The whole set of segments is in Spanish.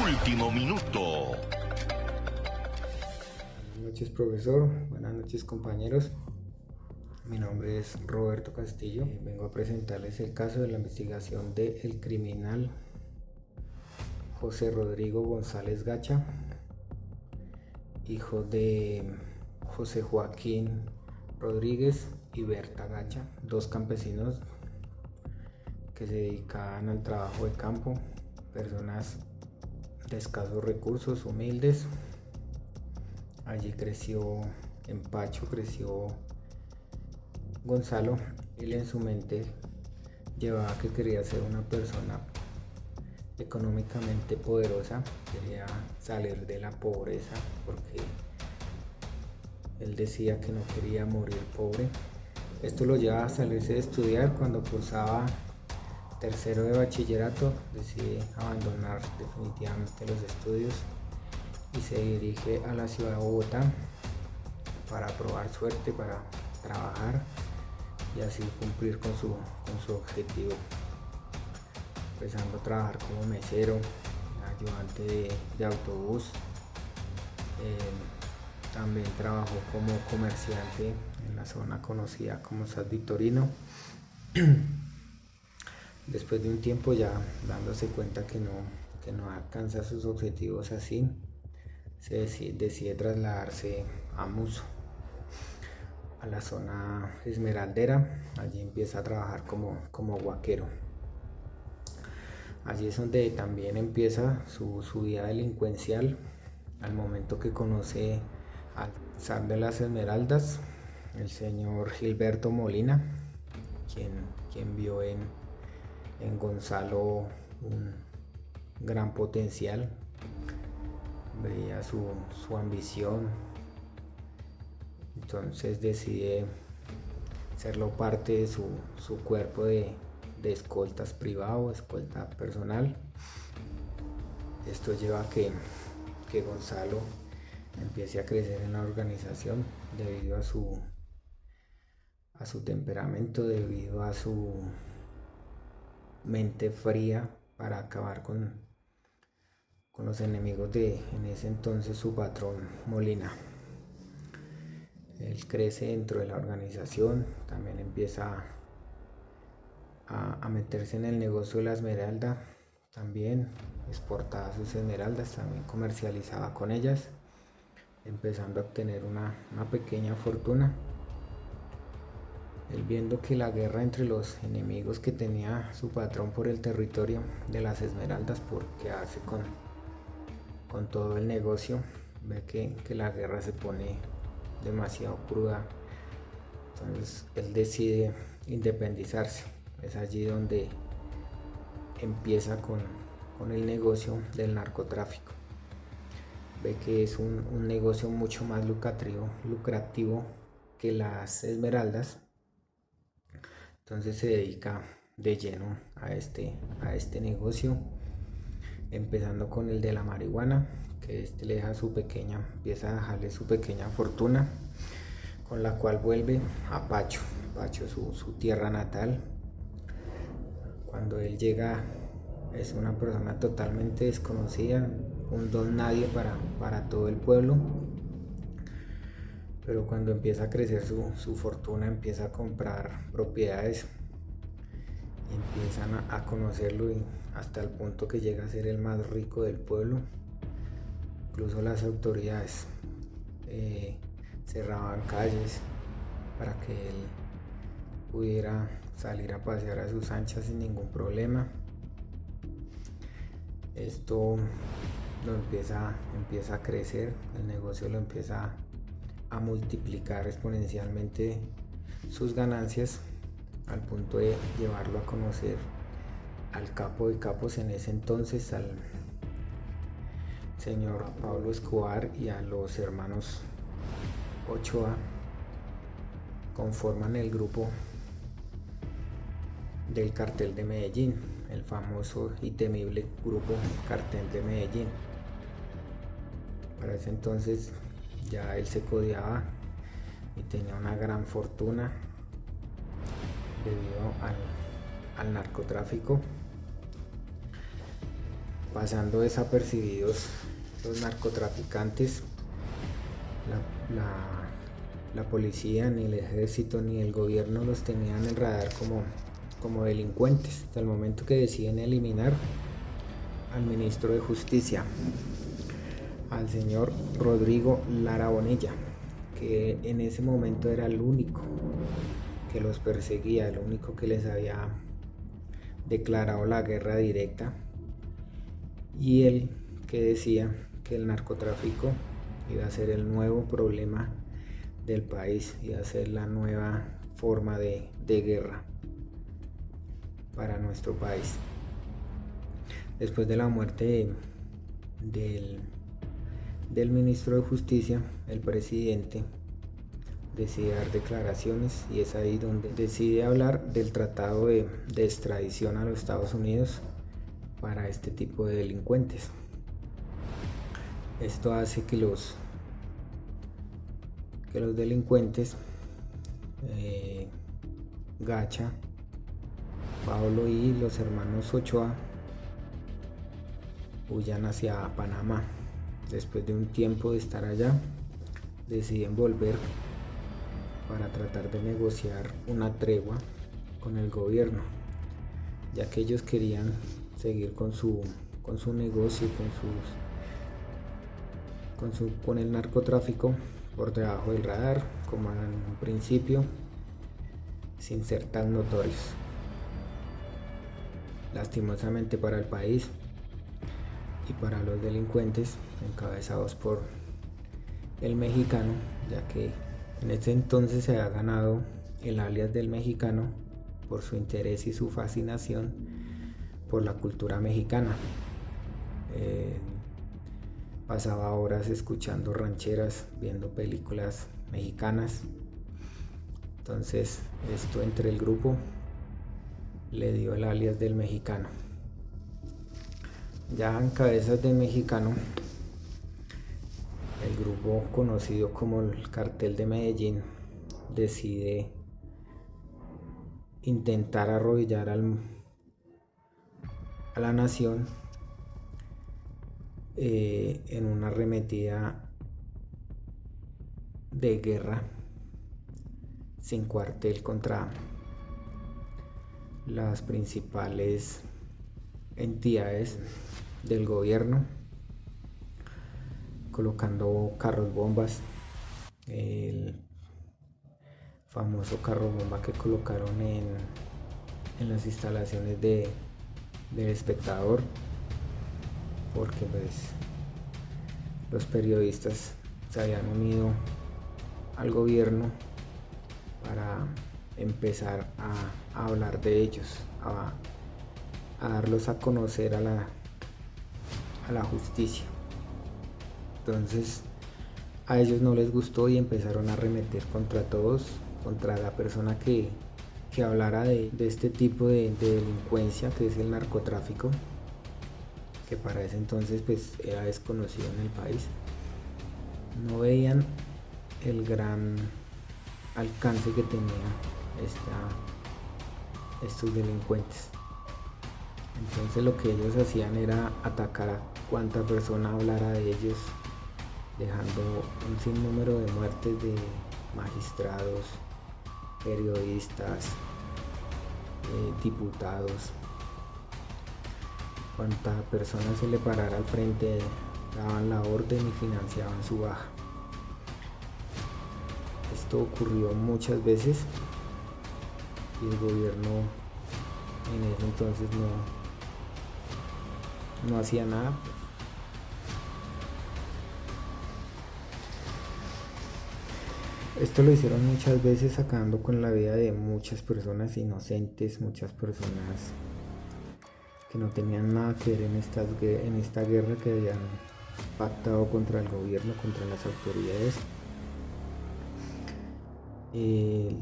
Último minuto. Buenas noches, profesor. Buenas noches, compañeros. Mi nombre es Roberto Castillo. Vengo a presentarles el caso de la investigación del criminal José Rodrigo González Gacha, hijo de José Joaquín Rodríguez y Berta Gacha, dos campesinos que se dedicaban al trabajo de campo, personas de escasos recursos, humildes. Allí creció, en Pacho creció Gonzalo. Él en su mente llevaba que quería ser una persona económicamente poderosa, quería salir de la pobreza porque él decía que no quería morir pobre. Esto lo lleva a salirse de estudiar. Cuando cursaba tercero de bachillerato decide abandonar definitivamente los estudios y se dirige a la ciudad de Bogotá para probar suerte, para trabajar y así cumplir con su objetivo, empezando a trabajar como mesero, ayudante de autobús. También trabajó como comerciante en la zona conocida como San Victorino. Después de un tiempo, ya dándose cuenta que no alcanza sus objetivos así, decide trasladarse a Muso, a la zona esmeraldera. Allí empieza a trabajar como guaquero. Allí es donde también empieza su vida delincuencial, al momento que conoce al zar de las Esmeraldas, el señor Gilberto Molina, quien vio en Gonzalo un gran potencial, veía su ambición. Entonces decide hacerlo parte de su cuerpo de escoltas privado, escolta personal. Esto lleva a que Gonzalo empiece a crecer en la organización debido a su temperamento, debido a su mente fría para acabar con los enemigos de en ese entonces su patrón Molina. Él crece dentro de la organización, también empieza a meterse en el negocio de la esmeralda, también exportaba sus esmeraldas, también comercializaba con ellas, empezando a obtener una pequeña fortuna. Él, viendo que la guerra entre los enemigos que tenía su patrón por el territorio de las esmeraldas, por quedarse con todo el negocio, ve que la guerra se pone demasiado cruda. Entonces él decide independizarse. Es allí donde empieza con el negocio del narcotráfico. Ve que es un negocio mucho más lucrativo que las esmeraldas. Entonces se dedica de lleno a este negocio, empezando con el de la marihuana, que le deja empieza a dejarle su pequeña fortuna, con la cual vuelve a Pacho, su tierra natal. Cuando él llega, es una persona totalmente desconocida, un don nadie para todo el pueblo. Pero cuando empieza a crecer su fortuna, empieza a comprar propiedades, empiezan a conocerlo, y hasta el punto que llega a ser el más rico del pueblo. Incluso las autoridades cerraban calles para que él pudiera salir a pasear a sus anchas sin ningún problema. Esto lo empieza a crecer, el negocio lo empieza a multiplicar exponencialmente sus ganancias, al punto de llevarlo a conocer al capo de capos en ese entonces, al señor Pablo Escobar, y a los hermanos Ochoa. Conforman el grupo del Cartel de Medellín, el famoso y temible grupo Cartel de Medellín. Para ese entonces ya él se codeaba y tenía una gran fortuna debido al narcotráfico. pasando desapercibidos los narcotraficantes. La policía, ni el ejército, ni el gobierno los tenían en el radar como delincuentes, hasta el momento que deciden eliminar al ministro de Justicia, al señor Rodrigo Lara Bonilla, que en ese momento era el único que los perseguía, el único que les había declarado la guerra directa, y él que decía que el narcotráfico iba a ser el nuevo problema del país, iba a ser la nueva forma de guerra para nuestro país. Después de la muerte del ministro de Justicia, el presidente decide dar declaraciones, y es ahí donde decide hablar del tratado de extradición a los Estados Unidos para este tipo de delincuentes. Esto hace que los delincuentes, Gacha, Pablo y los hermanos Ochoa, huyan hacia Panamá. Después de un tiempo de estar allá, deciden volver para tratar de negociar una tregua con el gobierno, ya que ellos querían seguir con su negocio, con el narcotráfico por debajo del radar, como en un principio, sin ser tan notorios. Lastimosamente para el país y para los delincuentes encabezados por el mexicano, ya que en ese entonces se ha ganado el alias del mexicano por su interés y su fascinación por la cultura mexicana. Pasaba horas escuchando rancheras, viendo películas mexicanas. Entonces esto entre el grupo le dio el alias del mexicano. Ya en cabezas del mexicano, el grupo conocido como el Cartel de Medellín decide intentar arrodillar a la nación en una arremetida de guerra sin cuartel contra las principales entidades del gobierno, colocando carros bombas. El famoso carro bomba que colocaron en las instalaciones del Espectador, porque pues los periodistas se habían unido al gobierno para empezar a hablar de ellos, a darlos a conocer a la justicia. Entonces a ellos no les gustó y empezaron a arremeter contra todos, contra la persona que hablara de este tipo de delincuencia, que es el narcotráfico, que para ese entonces pues era desconocido en el país. No veían el gran alcance que tenían estos delincuentes. Entonces lo que ellos hacían era atacar a cuanta persona hablara de ellos, dejando un sinnúmero de muertes de magistrados, periodistas, diputados. Cuanta persona se le parara al frente, daban la orden y financiaban su baja. Esto ocurrió muchas veces y el gobierno en ese entonces no hacía nada. Esto lo hicieron muchas veces, acabando con la vida de muchas personas inocentes, muchas personas que no tenían nada que ver en esta guerra que habían pactado contra el gobierno, contra las autoridades.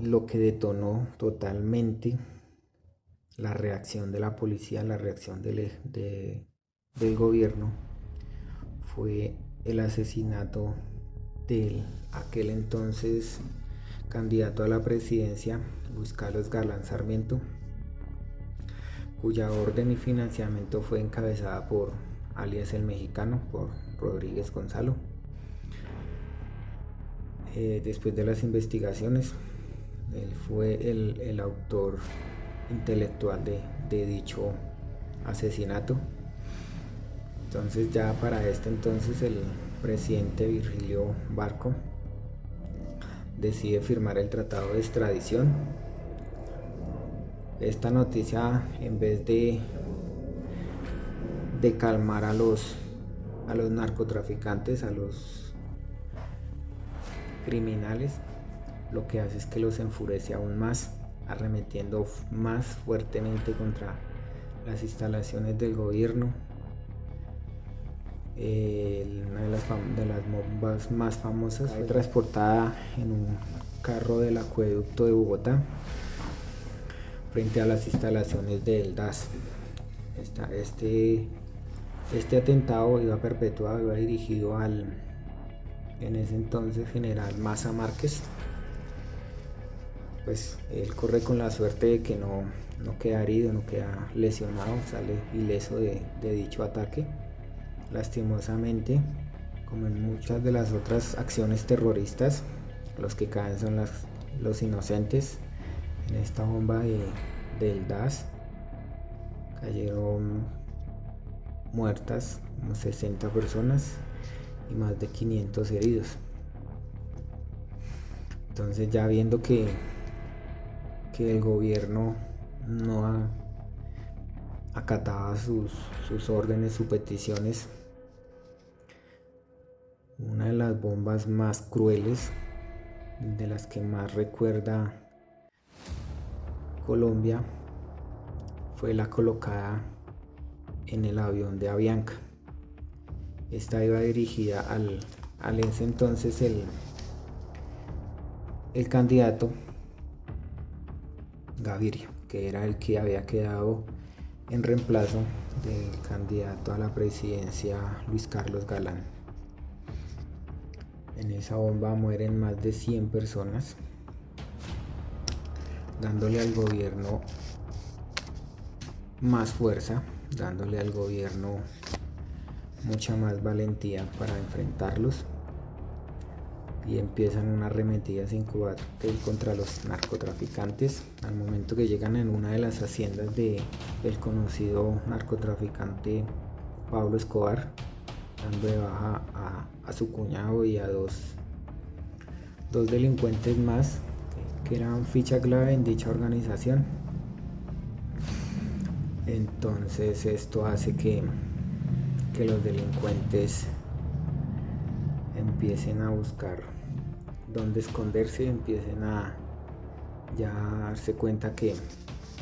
Lo que detonó totalmente la reacción de la policía, la reacción del gobierno, fue el asesinato de aquel entonces candidato a la presidencia, Luis Carlos Galán Sarmiento, cuya orden y financiamiento fue encabezada por alias El Mexicano, por Rodríguez Gonzalo. Después de las investigaciones, él fue el autor intelectual de dicho asesinato. Entonces ya para este entonces el presidente Virgilio Barco decide firmar el tratado de extradición. Esta noticia, en vez de calmar a los narcotraficantes, a los criminales, lo que hace es que los enfurece aún más, arremetiendo más fuertemente contra las instalaciones del gobierno. Una de las bombas más famosas fue transportada en un carro del acueducto de Bogotá frente a las instalaciones del DAS. Este atentado iba perpetuado, iba dirigido al en ese entonces general Maza Márquez. Pues él corre con la suerte de que no queda herido, no queda lesionado, sale ileso de dicho ataque. Lastimosamente, como en muchas de las otras acciones terroristas, los que caen son los inocentes. En esta bomba del DAS cayeron muertas como 60 personas y más de 500 heridos. Entonces, ya viendo que el gobierno no acataba sus órdenes, sus peticiones, una de las bombas más crueles, de las que más recuerda Colombia, fue la colocada en el avión de Avianca. Esta iba dirigida al ese entonces el candidato Gaviria, que era el que había quedado en reemplazo del candidato a la presidencia Luis Carlos Galán. En esa bomba mueren más de 100 personas, dándole al gobierno más fuerza, dándole al gobierno mucha más valentía para enfrentarlos, y empiezan una arremetida sin cuartel contra los narcotraficantes. Al momento que llegan en una de las haciendas del conocido narcotraficante Pablo Escobar, dando de baja a su cuñado y a dos delincuentes más que eran ficha clave en dicha organización. Entonces esto hace que los delincuentes empiecen a buscar dónde esconderse, empiecen a ya darse cuenta que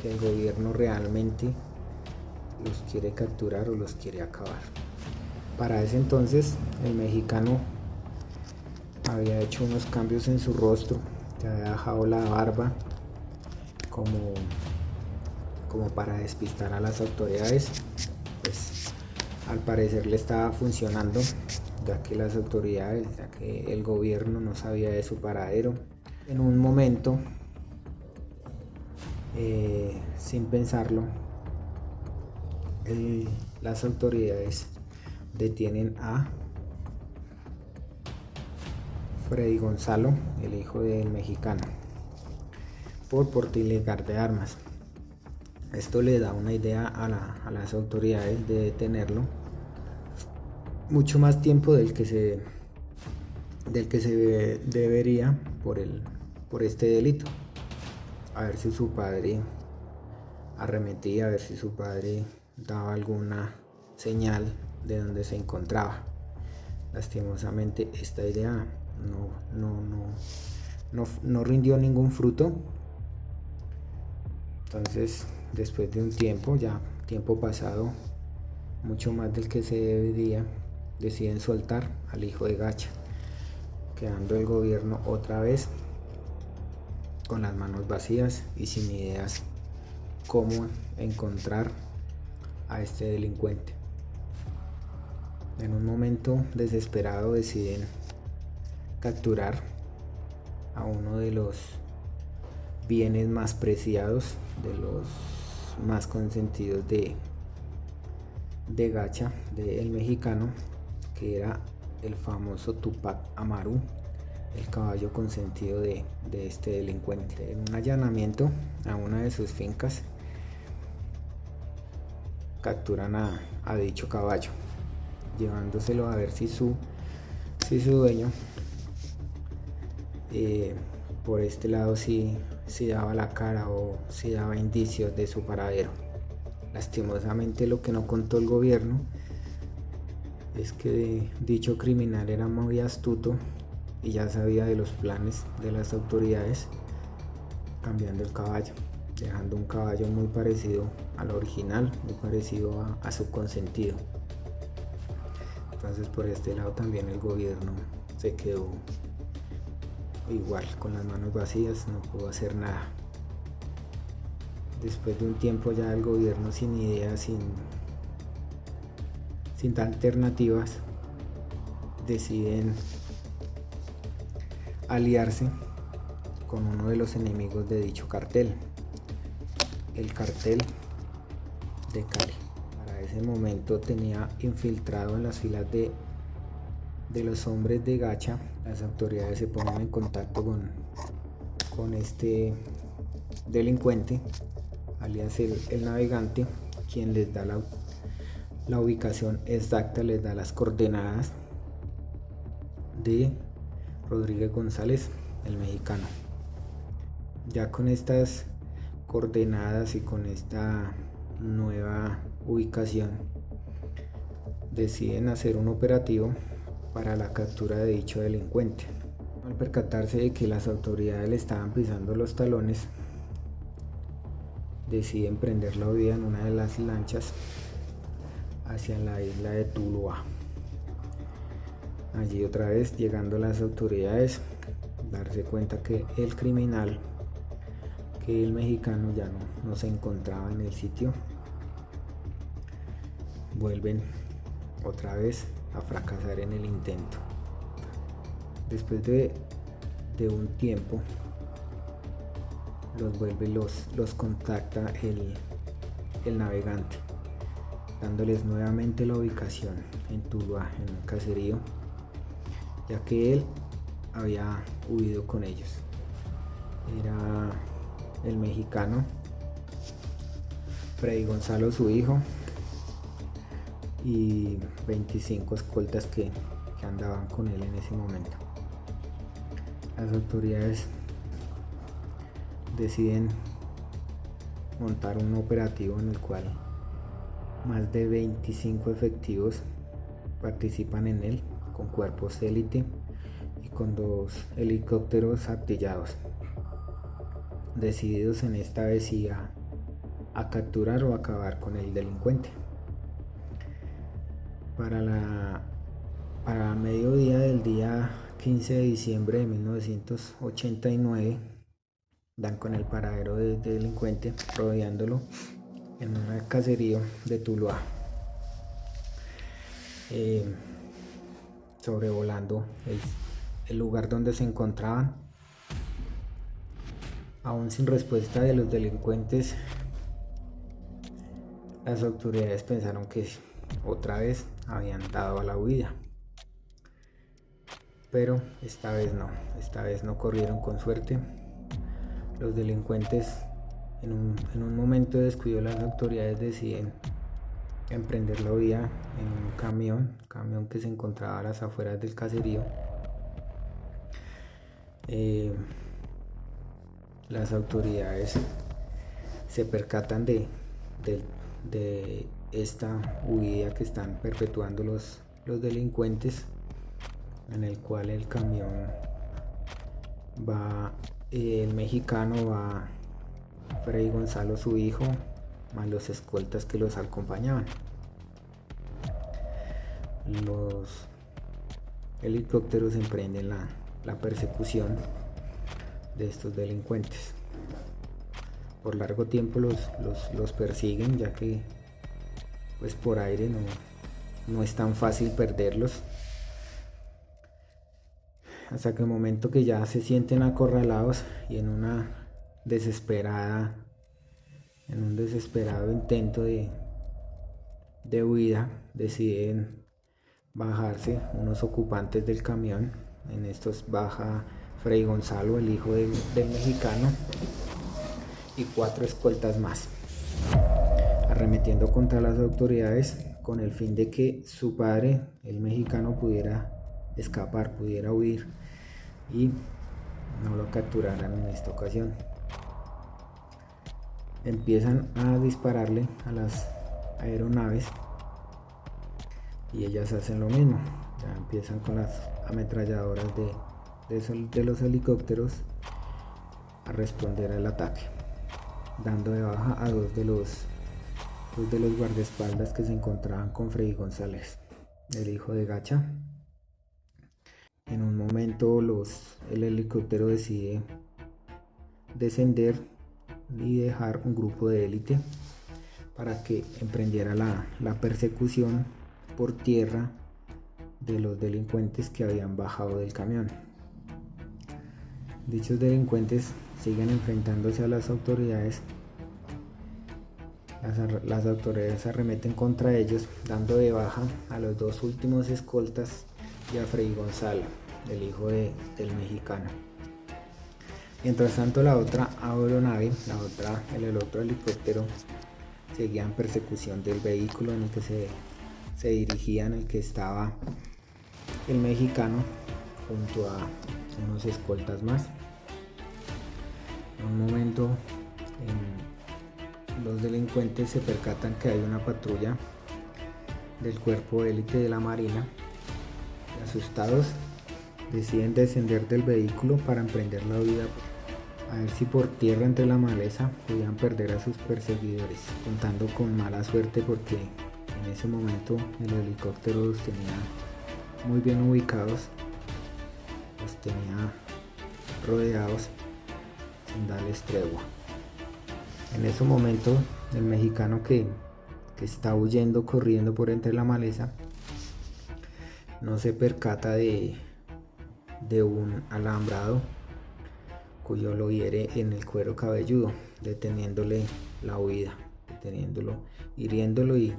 el gobierno realmente los quiere capturar o los quiere acabar. Para ese entonces el mexicano había hecho unos cambios en su rostro, se había dejado la barba como para despistar a las autoridades. Pues al parecer le estaba funcionando, ya que las autoridades, ya que el gobierno no sabía de su paradero. En un momento, sin pensarlo, las autoridades detienen a Freddy Gonzalo, el hijo del mexicano, por porte ilegal de armas. Esto le da una idea a las autoridades de detenerlo mucho más tiempo del que se debería por este delito. A ver si su padre arremetía, a ver si su padre daba alguna señal de donde se encontraba. Lastimosamente esta idea no rindió ningún fruto. Entonces, después de un tiempo, ya tiempo pasado, mucho más del que se debería, deciden soltar al hijo de Gacha, quedando el gobierno otra vez con las manos vacías y sin ideas cómo encontrar a este delincuente. En un momento desesperado deciden capturar a uno de los bienes más preciados, de los más consentidos de gacha del mexicano, que era el famoso Tupac Amaru, el caballo consentido de este delincuente. En un allanamiento a una de sus fincas capturan a dicho caballo, llevándoselo a ver si su dueño por este lado si daba la cara o si daba indicios de su paradero. Lastimosamente, lo que no contó el gobierno es que dicho criminal era muy astuto y ya sabía de los planes de las autoridades, cambiando el caballo, dejando un caballo muy parecido al original, muy parecido a su consentido. Entonces, por este lado también el gobierno se quedó igual, con las manos vacías, no pudo hacer nada. Después de un tiempo ya el gobierno sin ideas, sin alternativas, deciden aliarse con uno de los enemigos de dicho cartel, el cartel de Cali. Para ese momento tenía infiltrado en las filas de los hombres de gacha. Las autoridades se ponen en contacto con este delincuente, alias el navegante, quien les da la ubicación exacta, les da las coordenadas de Rodríguez González, el mexicano. Ya con estas coordenadas y con esta nueva ubicación, deciden hacer un operativo para la captura de dicho delincuente. Al percatarse de que las autoridades le estaban pisando los talones, deciden prender la huida en una de las lanchas hacia la isla de Tuluá. Allí otra vez, llegando las autoridades, darse cuenta que el criminal, que el mexicano ya no se encontraba en el sitio, vuelven otra vez a fracasar en el intento. Después de un tiempo los contacta el navegante, dándoles nuevamente la ubicación en Tuluá, en un caserío, ya que él había huido con ellos. Era el mexicano, Freddy Gonzalo, su hijo, y 25 escoltas que andaban con él en ese momento. Las autoridades deciden montar un operativo en el cual más de 25 efectivos participan en él, con cuerpos élite y con 2 helicópteros artillados, decididos en esta vez a capturar o acabar con el delincuente. Para mediodía del día 15 de diciembre de 1989, dan con el paradero del delincuente, rodeándolo en un caserío de Tuluá, sobrevolando el lugar donde se encontraban. Aún sin respuesta de los delincuentes, las autoridades pensaron que otra vez habían dado a la huida, pero esta vez no corrieron con suerte. Los delincuentes, en un momento de descuido, las autoridades deciden emprender la huida en un camión que se encontraba a las afueras del caserío. Las autoridades se percatan de esta huida que están perpetuando los delincuentes, en el cual el camión va, el mexicano va, Freddy Gonzalo, su hijo, más los escoltas que los acompañaban. Los helicópteros emprenden la persecución de estos delincuentes. Por largo tiempo los persiguen, ya que pues por aire no es tan fácil perderlos, hasta que el momento que ya se sienten acorralados y en un desesperado intento de de huida deciden bajarse unos ocupantes del camión. En estos baja Fray Gonzalo, el hijo del mexicano, y 4 escoltas más, arremetiendo contra las autoridades con el fin de que su padre, el mexicano, pudiera escapar, pudiera huir y no lo capturaran en esta ocasión. Empiezan a dispararle a las aeronaves y ellas hacen lo mismo. Ya empiezan con las ametralladoras de los helicópteros a responder al ataque, dando de baja a dos de los guardaespaldas que se encontraban con Freddy González, el hijo de Gacha. En un momento el helicóptero decide descender y dejar un grupo de élite para que emprendiera la persecución por tierra de los delincuentes que habían bajado del camión. Dichos delincuentes siguen enfrentándose a las autoridades. Las autoridades arremeten contra ellos, dando de baja a los 2 últimos escoltas y a Freddy Gonzalo, el hijo del mexicano. Mientras tanto, la otra aeronave, el otro helicóptero, seguía en persecución del vehículo en el que se dirigía, en el que estaba el mexicano junto a unos escoltas más. En un momento, los delincuentes se percatan que hay una patrulla del cuerpo élite de la Marina. Asustados, deciden descender del vehículo para emprender la huida, a ver si por tierra entre la maleza podían perder a sus perseguidores, contando con mala suerte porque en ese momento el helicóptero los tenía muy bien ubicados, los tenía rodeados sin darles tregua. En ese momento el mexicano que está huyendo, corriendo por entre la maleza, no se percata de un alambrado cuyo lo hiere en el cuero cabelludo, deteniéndole la huida, hiriéndolo y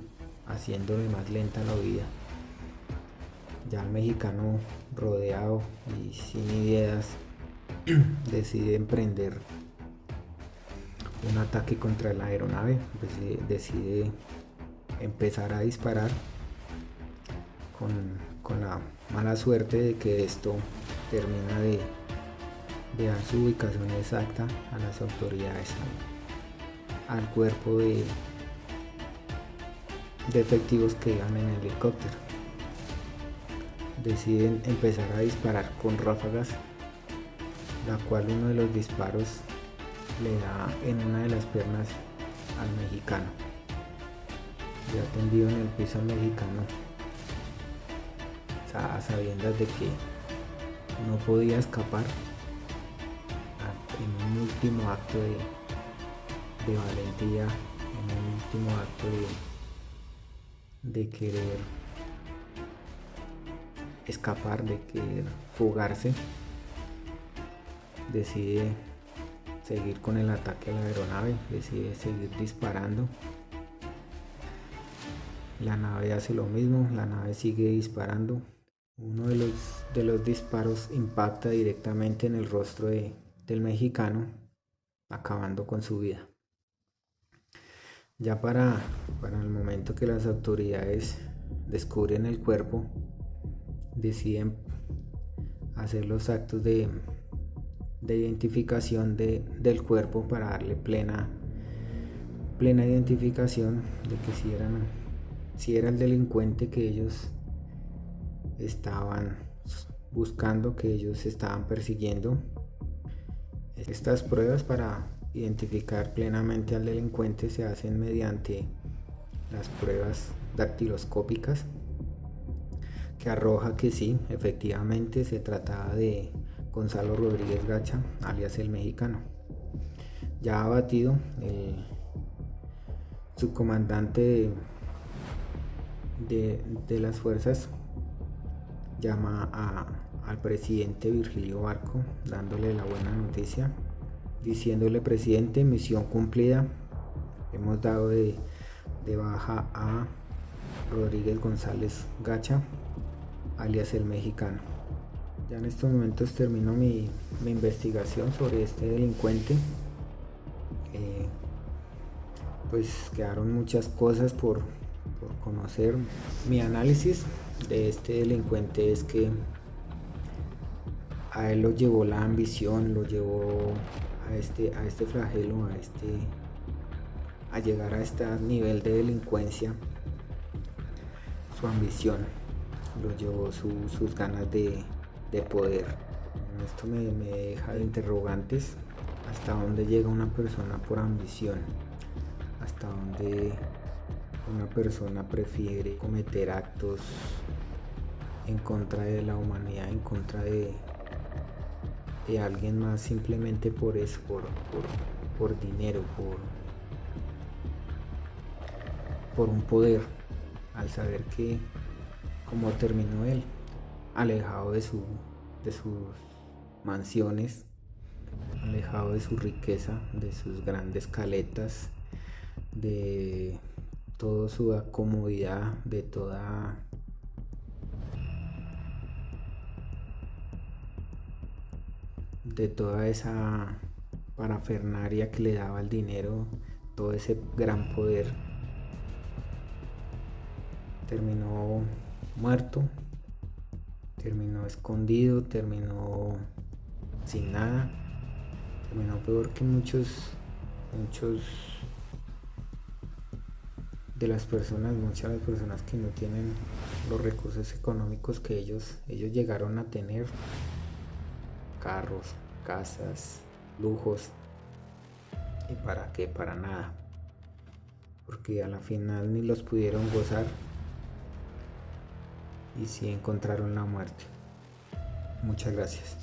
haciéndole más lenta la huida. Ya el mexicano, rodeado y sin ideas, decide emprender un ataque contra la aeronave, decide empezar a disparar con la mala suerte de que esto termina de dar su ubicación exacta a las autoridades, al cuerpo de efectivos que iban en el helicóptero. Deciden empezar a disparar con ráfagas, la cual uno de los disparos le da en una de las piernas al mexicano. Ya tendido en el piso, el mexicano, a sabiendas de que no podía escapar, en un último acto de valentía, en un último acto de querer escapar, de querer fugarse, decide seguir con el ataque a la aeronave, decide seguir disparando. La nave hace lo mismo, la nave sigue disparando. Uno de los disparos impacta directamente en el rostro del mexicano, acabando con su vida. Ya para el momento que las autoridades descubren el cuerpo, deciden hacer los actos de identificación del cuerpo para darle plena identificación de que si era el delincuente que ellos estaban buscando, que ellos estaban persiguiendo. Estas pruebas para identificar plenamente al delincuente se hacen mediante las pruebas dactiloscópicas, que arroja que sí, efectivamente se trataba de Gonzalo Rodríguez Gacha, alias el mexicano. Ya abatido, el subcomandante de las fuerzas llama al presidente Virgilio Barco, dándole la buena noticia, diciéndole: presidente, misión cumplida, hemos dado de baja a Rodríguez González Gacha, alias el Mexicano. Ya en estos momentos termino mi investigación sobre este delincuente. Pues quedaron muchas cosas por conocer. Mi análisis de este delincuente es que a él lo llevó la ambición, lo llevó a este flagelo, a llegar a este nivel de delincuencia, su ambición, lo llevó sus ganas de poder. Esto me deja de interrogantes: hasta dónde llega una persona por ambición, hasta dónde una persona prefiere cometer actos en contra de la humanidad, en contra de alguien más, simplemente por eso, por dinero, por un poder, al saber que como terminó él, alejado de sus mansiones, alejado de su riqueza, de sus grandes caletas, de toda su comodidad, de toda esa parafernaria que le daba el dinero, todo ese gran poder. Terminó muerto, terminó escondido, terminó sin nada, terminó peor que muchos de las personas, muchas de las personas que no tienen los recursos económicos que ellos llegaron a tener: carros, casas, lujos. ¿Y para qué? Para nada, porque a la final ni los pudieron gozar y sí encontraron la muerte. Muchas gracias.